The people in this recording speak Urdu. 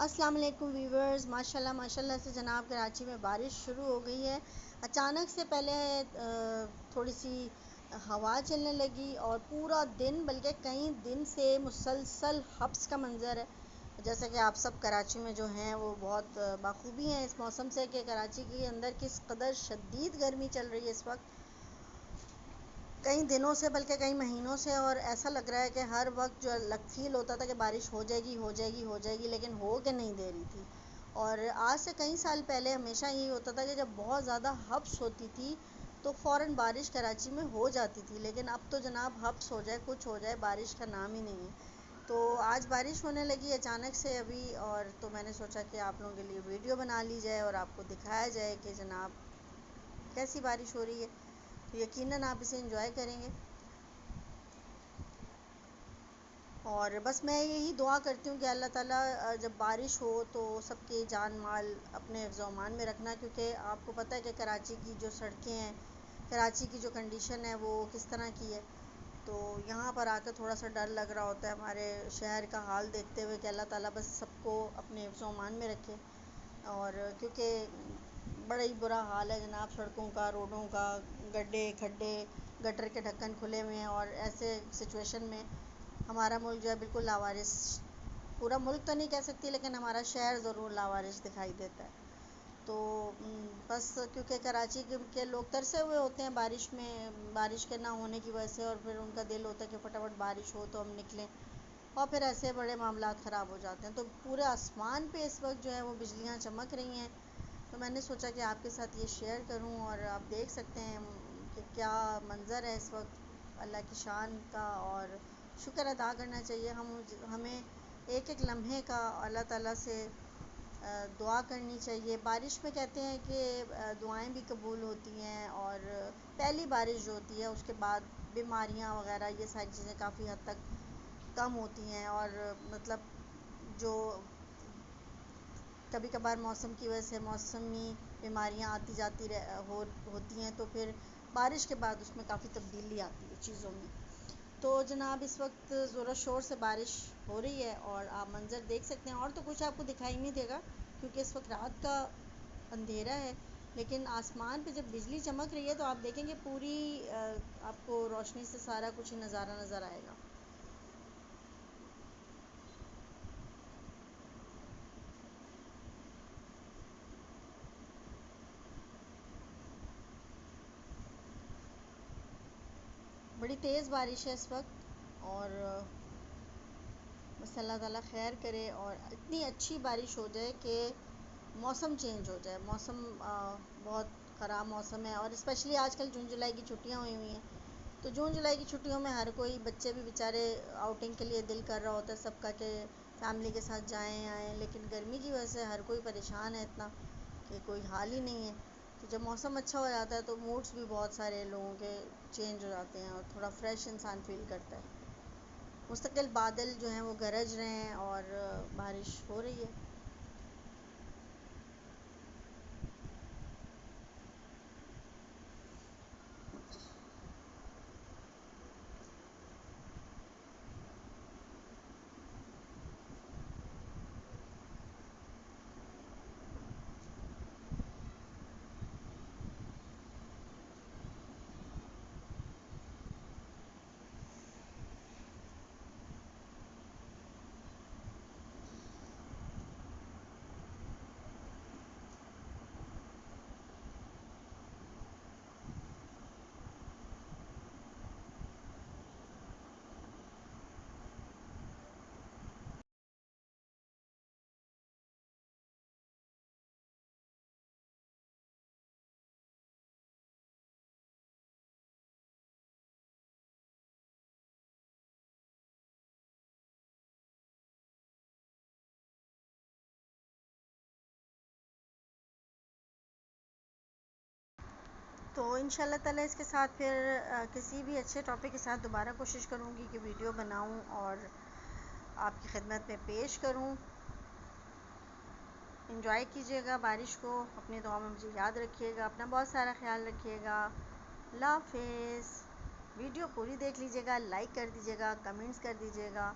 السلام علیکم ویورز، ماشاءاللہ سے جناب کراچی میں بارش شروع ہو گئی ہے۔ اچانک سے پہلے تھوڑی سی ہوا چلنے لگی اور پورا دن بلکہ کئی دن سے مسلسل حبس کا منظر ہے۔ جیسا کہ آپ سب کراچی میں جو ہیں وہ بہت بخوبی ہیں اس موسم سے کہ کراچی کے اندر کس قدر شدید گرمی چل رہی ہے اس وقت، کئی دنوں سے بلکہ کئی مہینوں سے، اور ایسا لگ رہا ہے کہ ہر وقت جو فیل ہوتا تھا کہ بارش ہو جائے گی لیکن ہو کے نہیں دے رہی تھی۔ اور آج سے کئی سال پہلے ہمیشہ یہی ہوتا تھا کہ جب بہت زیادہ حبس ہوتی تھی تو فوراً بارش کراچی میں ہو جاتی تھی، لیکن اب تو جناب حبس ہو جائے کچھ ہو جائے بارش کا نام ہی نہیں ہے۔ تو آج بارش ہونے لگی اچانک سے ابھی، اور تو میں نے سوچا کہ آپ لوگوں کے لیے ویڈیو بنا لی جائے اور آپ کو دکھایا جائے کہ جناب کیسی بارش ہو رہی ہے۔ تو یقیناً آپ اسے انجوائے کریں گے، اور بس میں یہی دعا کرتی ہوں کہ اللہ تعالیٰ جب بارش ہو تو سب کے جان مال اپنے حفظ و امان میں رکھنا، کیونکہ آپ کو پتہ ہے کہ کراچی کی جو سڑکیں ہیں، کراچی کی جو کنڈیشن ہے وہ کس طرح کی ہے۔ تو یہاں پر آ کر تھوڑا سا ڈر لگ رہا ہوتا ہے ہمارے شہر کا حال دیکھتے ہوئے کہ اللہ تعالیٰ بس سب کو اپنے حفظ و امان میں رکھے، اور کیونکہ بڑا ہی برا حال ہے جناب سڑکوں کا، روڈوں کا، گڈھے کھڈے، گٹر کے ڈھکن کھلے ہوئے ہیں، اور ایسے سچویشن میں ہمارا ملک جو ہے بالکل لاوارث، پورا ملک تو نہیں کہہ سکتی لیکن ہمارا شہر ضرور لاوارث دکھائی دیتا ہے۔ تو بس کیونکہ کراچی کے لوگ ترسے ہوئے ہوتے ہیں بارش میں، بارش کے نہ ہونے کی وجہ سے، اور پھر ان کا دل ہوتا ہے کہ فٹافٹ بارش ہو تو ہم نکلیں، اور پھر ایسے بڑے معاملات خراب ہو جاتے ہیں۔ تو پورے آسمان پہ اس وقت جو ہے وہ بجلیاں چمک رہی ہیں، تو میں نے سوچا کہ آپ کے ساتھ یہ شیئر کروں، اور آپ دیکھ سکتے ہیں کہ کیا منظر ہے اس وقت اللہ کی شان کا، اور شکر ادا کرنا چاہیے ہمیں ایک ایک لمحے کا اللہ تعالیٰ سے دعا کرنی چاہیے۔ بارش میں کہتے ہیں کہ دعائیں بھی قبول ہوتی ہیں، اور پہلی بارش جو ہوتی ہے اس کے بعد بیماریاں وغیرہ یہ ساری چیزیں کافی حد تک کم ہوتی ہیں، اور مطلب جو کبھی کبھار موسم کی وجہ سے موسمی بیماریاں آتی جاتی ہوتی ہیں، تو پھر بارش کے بعد اس میں کافی تبدیلی آتی ہے چیزوں میں۔ تو جناب اس وقت زور و شور سے بارش ہو رہی ہے اور آپ منظر دیکھ سکتے ہیں، اور تو کچھ آپ کو دکھائی نہیں دے گا کیونکہ اس وقت رات کا اندھیرا ہے، لیکن آسمان پہ جب بجلی چمک رہی ہے تو آپ دیکھیں گے پوری آپ کو روشنی سے سارا کچھ ہی نظارہ نظر آئے گا۔ بڑی تیز بارش ہے اس وقت، اور بس اللہ تعالیٰ خیر کرے اور اتنی اچھی بارش ہو جائے کہ موسم چینج ہو جائے۔ موسم بہت خراب موسم ہے، اور اسپیشلی آج کل جون جولائی کی چھٹیاں ہوئی ہیں، تو جون جولائی کی چھٹیوں میں ہر کوئی بچے بھی بیچارے آؤٹنگ کے لیے دل کر رہا ہوتا ہے سب کا کہ فیملی کے ساتھ جائیں آئیں، لیکن گرمی کی وجہ سے ہر کوئی پریشان ہے اتنا کہ کوئی حال ہی نہیں ہے۔ تو جب موسم اچھا ہو جاتا ہے تو موڈس بھی بہت سارے لوگوں کے چینج ہو جاتے ہیں اور تھوڑا فریش انسان فیل کرتا ہے۔ مستقل بادل جو ہیں وہ گرج رہے ہیں اور بارش ہو رہی ہے۔ تو انشاءاللہ تعالیٰ اس کے ساتھ پھر کسی بھی اچھے ٹاپک کے ساتھ دوبارہ کوشش کروں گی کہ ویڈیو بناؤں اور آپ کی خدمت میں پیش کروں۔ انجوائے کیجیے گا بارش کو، اپنی دعاؤں میں مجھے یاد رکھیے گا، اپنا بہت سارا خیال رکھیے گا۔ اللہ حافظ۔ ویڈیو پوری دیکھ لیجیے گا، لائک کر دیجیے گا، کمنٹس کر دیجیے گا،